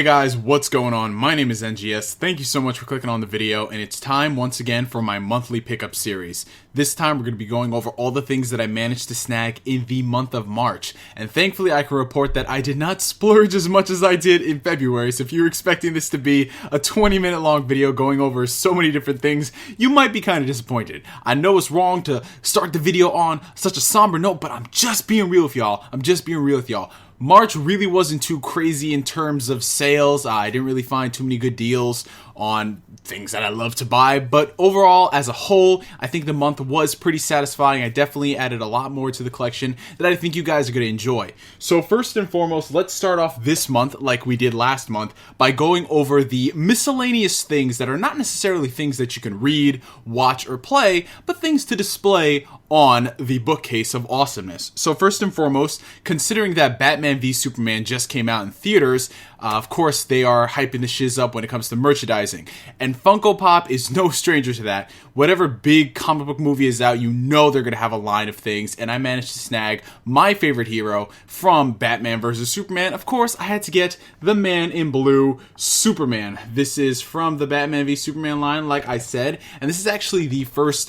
Hey guys, what's going on? My name is NGS. Thank you so much for clicking on the video, and it's time once again for my monthly pickup series. This time we're going to be going over all the things that I managed to snag in the month of March, and thankfully I can report that I did not splurge as much as I did in February, so if you're expecting this to be a 20-minute long video going over so many different things, you might be kind of disappointed. I know it's wrong to start the video on such a somber note, but I'm just being real with y'all. March really wasn't too crazy in terms of sales. I didn't really find too many good deals on things that I love to buy, but overall, as a whole, I think the month was pretty satisfying. I definitely added a lot more to the collection that I think you guys are going to enjoy. So first and foremost, let's start off this month like we did last month by going over the miscellaneous things that are not necessarily things that you can read, watch, or play, but things to display on the bookcase of awesomeness. So first and foremost, considering that Batman v Superman just came out in theaters, of course they are hyping the shiz up when it comes to merchandising. And Funko Pop is no stranger to that. Whatever big comic book movie is out, you know they're going to have a line of things, and I managed to snag my favorite hero from Batman vs. Superman. Of course, I had to get the man in blue, Superman. This is from the Batman v Superman line, like I said, and this is actually the first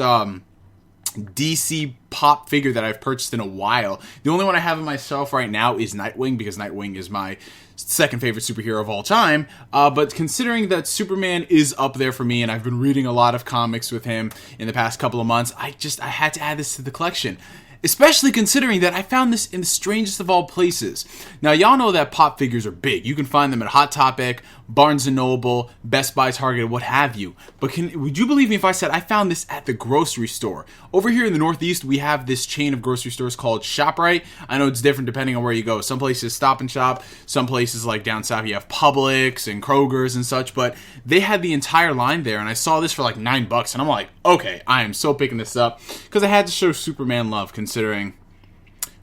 DC pop figure that I've purchased in a while. The only one I have on myself right now is Nightwing, because Nightwing is my second favorite superhero of all time, but considering that Superman is up there for me and I've been reading a lot of comics with him in the past couple of months, I had to add this to the collection. Especially considering that I found this in the strangest of all places. Now, y'all know that pop figures are big. You can find them at Hot Topic, Barnes & Noble, Best Buy, Target, what have you. But would you believe me if I said I found this at the grocery store? Over here in the Northeast, we have this chain of grocery stores called ShopRite. I know it's different depending on where you go. Some places Stop and Shop. Some places like down south, you have Publix and Kroger's and such. But they had the entire line there, and I saw this for like $9, and I'm like, okay, I am so picking this up. Because I had to show Superman love, considering,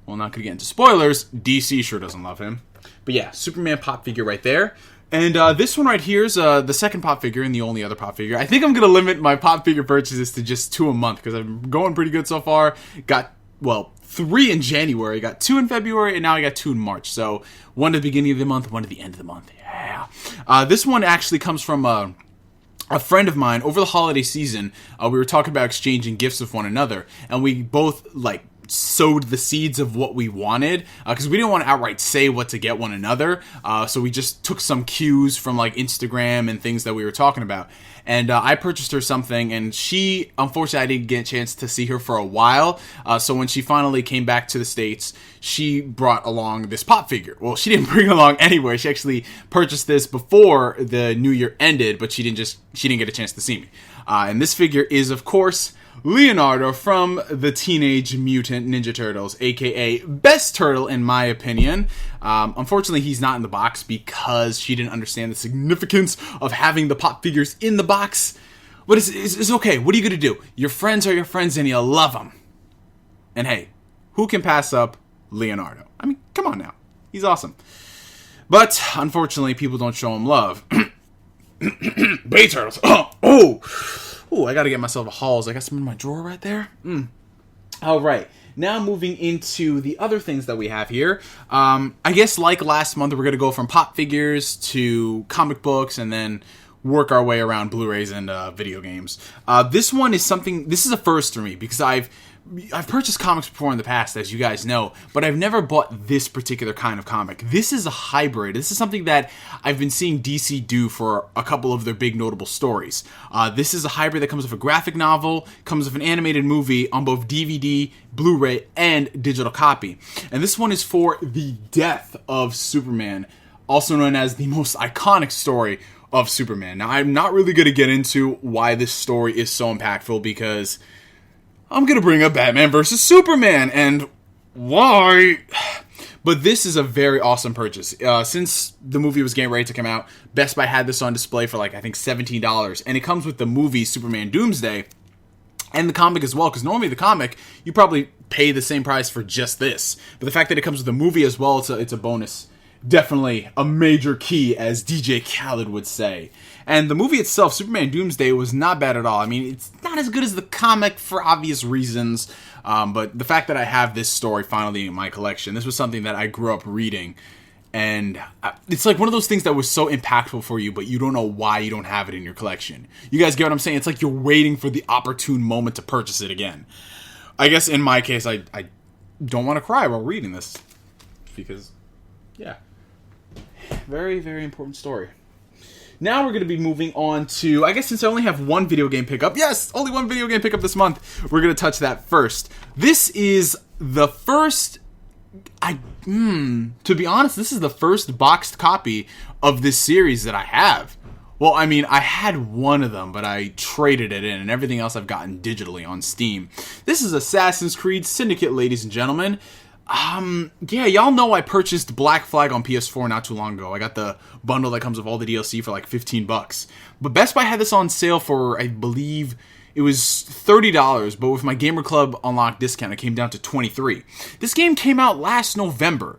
well, I'm not going to get into spoilers, DC sure doesn't love him. But yeah, Superman pop figure right there. And this one right here is the second pop figure and the only other pop figure. I think I'm going to limit my pop figure purchases to just 2 a month because I'm going pretty good so far. Got, well, 3 in January, got 2 in February, and now I got 2 in March. So 1 at the beginning of the month, 1 at the end of the month. Yeah. This one actually comes from a friend of mine. Over the holiday season, we were talking about exchanging gifts with one another, and we both sowed the seeds of what we wanted, because we didn't want to outright say what to get one another, so we just took some cues from Instagram and things that we were talking about. And I purchased her something, and she, unfortunately, I didn't get a chance to see her for a while, so when she finally came back to the States, she brought along this pop figure. Well, she didn't bring it along anywhere. She actually purchased this before the new year ended, but she didn't get a chance to see me. And this figure is, of course, Leonardo from the Teenage Mutant Ninja Turtles, aka best turtle in my opinion. Unfortunately, he's not in the box because she didn't understand the significance of having the pop figures in the box. But it's okay. What are you going to do? Your friends are your friends and you love them. And hey, who can pass up Leonardo? I mean, come on now. He's awesome. But unfortunately, people don't show him love. Bay Turtles. Oh, I gotta get myself a Halls. I got some in my drawer right there. Alright, now moving into the other things that we have here. I guess like last month, we're gonna go from pop figures to comic books and then work our way around Blu-rays and video games. This is a first for me because I've purchased comics before in the past, as you guys know, but I've never bought this particular kind of comic. This is a hybrid. This is something that I've been seeing DC do for a couple of their big notable stories. This is a hybrid that comes with a graphic novel, comes with an animated movie on both DVD, Blu-ray, and digital copy. And this one is for the death of Superman, also known as the most iconic story of Superman. Now, I'm not really going to get into why this story is so impactful because I'm going to bring up Batman vs. Superman, and why? But this is a very awesome purchase. Since the movie was getting ready to come out, Best Buy had this on display for I think $17, and it comes with the movie Superman Doomsday, and the comic as well, because normally the comic, you probably pay the same price for just this. But the fact that it comes with the movie as well, it's a bonus. Definitely a major key, as DJ Khaled would say. And the movie itself, Superman Doomsday, was not bad at all. I mean, it's not as good as the comic for obvious reasons, but the fact that I have this story finally in my collection, this was something that I grew up reading, And it's like one of those things that was so impactful for you, but you don't know why you don't have it in your collection. You guys get what I'm saying? It's like you're waiting for the opportune moment to purchase it again. I guess in my case, I don't want to cry while reading this. Because, yeah. Very, very important story. Now we're going to be moving on to, I guess since I only have one video game pickup, yes, only one video game pickup this month, we're going to touch that first. This is the first, to be honest, this is the first boxed copy of this series that I have. Well, I mean, I had one of them, but I traded it in, and everything else I've gotten digitally on Steam. This is Assassin's Creed Syndicate, ladies and gentlemen. Yeah, y'all know I purchased Black Flag on PS4 not too long ago. I got the bundle that comes with all the DLC for like $15. But Best Buy had this on sale for, I believe, it was $30, but with my Gamer Club Unlocked discount, it came down to $23. This game came out last November,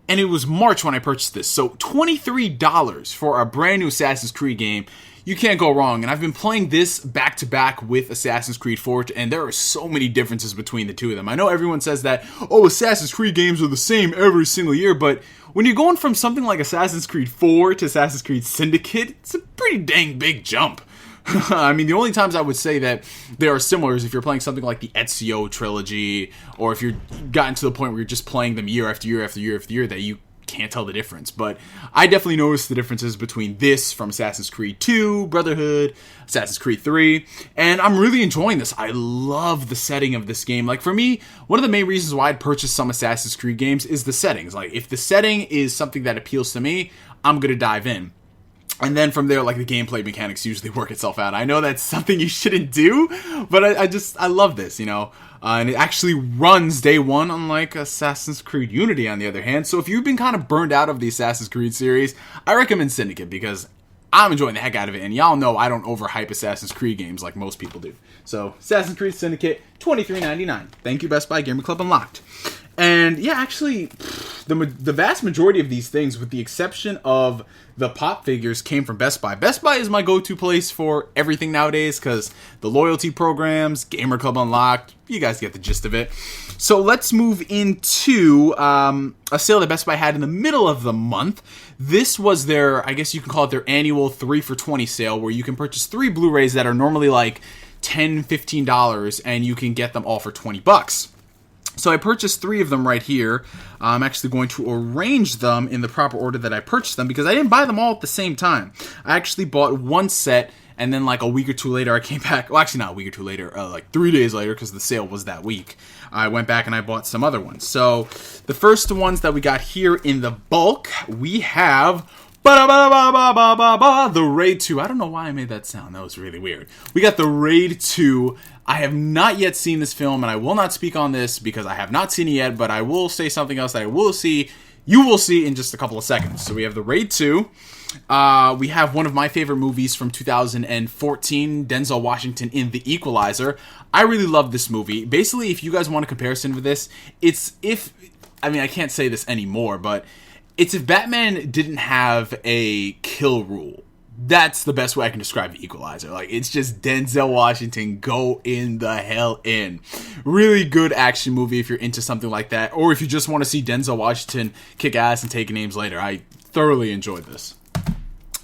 and it was March when I purchased this. So $23 for a brand new Assassin's Creed game. You can't go wrong, and I've been playing this back-to-back with Assassin's Creed 4, and there are so many differences between the two of them. I know everyone says that, oh, Assassin's Creed games are the same every single year, but when you're going from something like Assassin's Creed 4 to Assassin's Creed Syndicate, it's a pretty dang big jump. I mean, the only times I would say that there are similar is if you're playing something like the Ezio trilogy, or if you're gotten to the point where you're just playing them year after year after year after year, that you can't tell the difference. But I definitely noticed the differences between this from Assassin's Creed 2, Brotherhood, Assassin's Creed 3, and I'm really enjoying this. I love the setting of this game. Like, for me, one of the main reasons why I'd purchase some Assassin's Creed games is the settings. Like, if the setting is something that appeals to me, I'm gonna dive in. And then from there, like, the gameplay mechanics usually work itself out. I know that's something you shouldn't do, but I love this, you know? And it actually runs day one, unlike Assassin's Creed Unity, on the other hand. So if you've been kind of burned out of the Assassin's Creed series, I recommend Syndicate, because I'm enjoying the heck out of it. And y'all know I don't overhype Assassin's Creed games like most people do. So, Assassin's Creed Syndicate, $23.99. Thank you, Best Buy Gamer Club Unlocked. And yeah, actually, the vast majority of these things, with the exception of the pop figures, came from Best Buy. Best Buy is my go-to place for everything nowadays, because the loyalty programs, Gamer Club Unlocked, you guys get the gist of it. So let's move into a sale that Best Buy had in the middle of the month. This was their, I guess you can call it their annual 3 for $20 sale, where you can purchase 3 Blu-rays that are normally like $10, $15, and you can get them all for $20. So I purchased 3 of them right here. I'm actually going to arrange them in the proper order that I purchased them, because I didn't buy them all at the same time. I actually bought one set, and then like a week or two later I came back. Well, actually not a week or two later, like 3 days later, because the sale was that week. I went back and I bought some other ones. So the first ones that we got here in the bulk, we have the Raid 2. I don't know why I made that sound. That was really weird. We got the Raid 2. I have not yet seen this film, and I will not speak on this because I have not seen it yet, but I will say something else that I will see. You will see in just a couple of seconds. So we have the Raid 2. We have one of my favorite movies from 2014, Denzel Washington in The Equalizer. I really love this movie. Basically, if you guys want a comparison with this, I can't say this anymore, but it's if Batman didn't have a kill rule. That's the best way I can describe The Equalizer. Like, it's just Denzel Washington go in the hell in. Really good action movie if you're into something like that, or if you just want to see Denzel Washington kick ass and take names later. I thoroughly enjoyed this.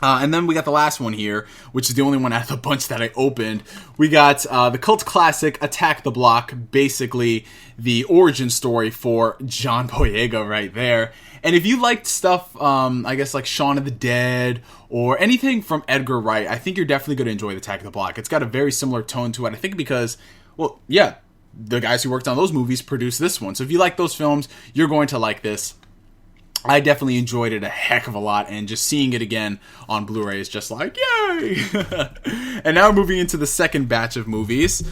And then we got the last one here, which is the only one out of the bunch that I opened. We got the cult classic Attack the Block, basically the origin story for John Boyega right there. And if you liked stuff, I guess like Shaun of the Dead or anything from Edgar Wright, I think you're definitely going to enjoy the Attack the Block. It's got a very similar tone to it, I think, because, well, yeah, the guys who worked on those movies produced this one. So if you like those films, you're going to like this. I definitely enjoyed it a heck of a lot, and just seeing it again on Blu-ray is just like, yay! And now we're moving into the second batch of movies.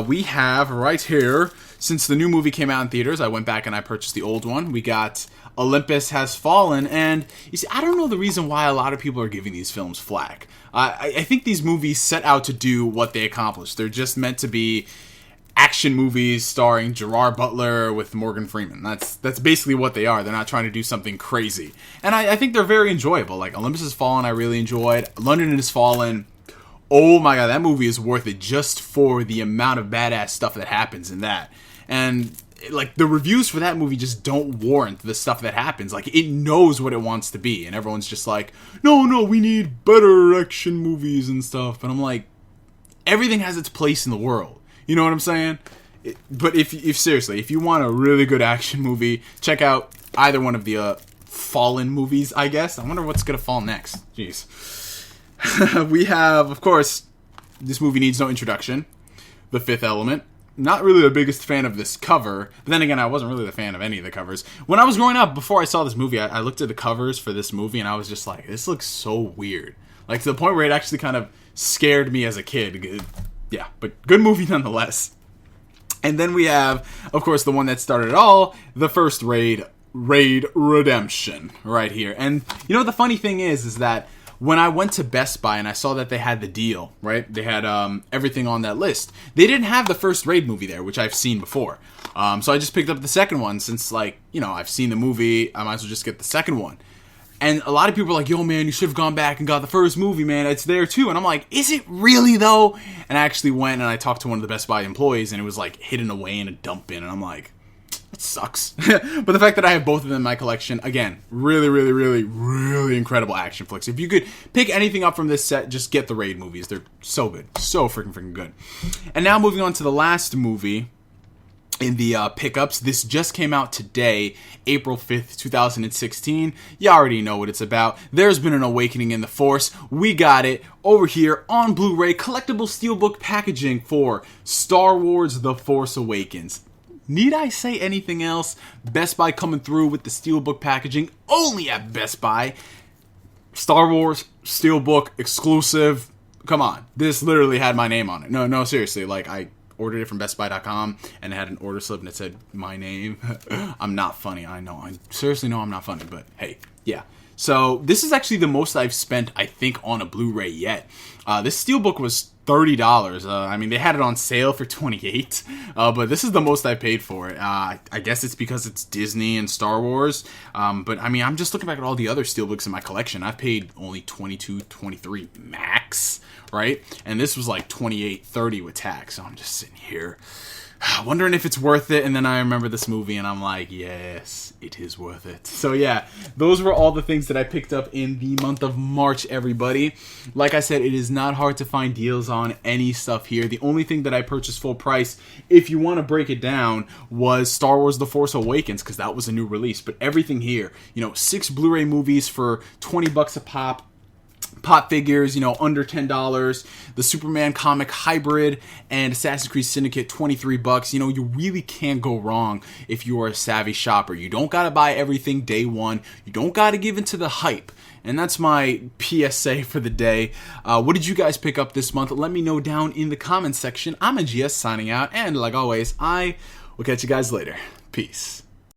We have right here, since the new movie came out in theaters, I went back and I purchased the old one. We got Olympus Has Fallen, and you see, I don't know the reason why a lot of people are giving these films flack. I think these movies set out to do what they accomplished. They're just meant to be action movies starring Gerard Butler with Morgan Freeman. That's basically what they are. They're not trying to do something crazy. And I think they're very enjoyable. Like, Olympus Has Fallen, I really enjoyed. London Has Fallen. Oh my god, that movie is worth it just for the amount of badass stuff that happens in that. And like, the reviews for that movie just don't warrant the stuff that happens. Like, it knows what it wants to be, and everyone's just like, no, we need better action movies and stuff. And I'm like, everything has its place in the world. You know what I'm saying? But if seriously, if you want a really good action movie, check out either one of the Fallen movies, I guess. I wonder what's gonna fall next. Jeez. We have, of course, this movie needs no introduction, The Fifth Element. Not really the biggest fan of this cover, but then again, I wasn't really the fan of any of the covers. When I was growing up, before I saw this movie, I looked at the covers for this movie, and I was just like, this looks so weird. Like, to the point where it actually kind of scared me as a kid. Yeah, but good movie nonetheless. And then we have, of course, the one that started it all, the first Raid Redemption, right here. And, you know, the funny thing is that when I went to Best Buy and I saw that they had the deal, right? They had everything on that list. They didn't have the first Raid movie there, which I've seen before. So I just picked up the second one since, like, you know, I've seen the movie. I might as well just get the second one. And a lot of people are like, yo, man, you should have gone back and got the first movie, man. It's there, too. And I'm like, is it really, though? And I actually went and I talked to one of the Best Buy employees, and it was, like, hidden away in a dump bin. And I'm like, that sucks. But the fact that I have both of them in my collection, again, really, really, really, really incredible action flicks. If you could pick anything up from this set, just get the Raid movies. They're so good. So freaking good. And now moving on to the last movie in the pickups. This just came out today, April 5th, 2016. You already know what it's about. There's been an awakening in the Force. We got it over here on Blu-ray, collectible steelbook packaging for Star Wars The Force Awakens. Need I say anything else? Best Buy coming through with the steelbook packaging only at Best Buy. Star Wars steelbook exclusive. Come on. This literally had my name on it. No, seriously. Like, I ordered it from BestBuy.com and it had an order slip and it said my name. I'm not funny. I know. I seriously know I'm not funny, but hey, yeah. So this is actually the most I've spent, I think, on a Blu-ray yet. This steelbook was $30. I mean, they had it on sale for $28, but this is the most I paid for it. I guess it's because it's Disney and Star Wars, but I mean, I'm just looking back at all the other steelbooks in my collection. I've paid only $22, $23 max, right? And this was like $28, $30 with tax, so I'm just sitting here wondering if it's worth it, and then I remember this movie, and I'm like, yes, it is worth it. So yeah, those were all the things that I picked up in the month of March, everybody. Like I said, it is not hard to find deals on any stuff here. The only thing that I purchased full price, if you want to break it down, was Star Wars The Force Awakens, because that was a new release. But everything here, you know, 6 Blu-ray movies for $20 a pop. Pop figures, you know, under $10. The Superman comic hybrid and Assassin's Creed Syndicate, $23. You know, you really can't go wrong if you are a savvy shopper. You don't gotta buy everything day one. You don't gotta give into the hype. And that's my PSA for the day. What did you guys pick up this month? Let me know down in the comments section. I'm NGS signing out, and like always, I will catch you guys later. Peace.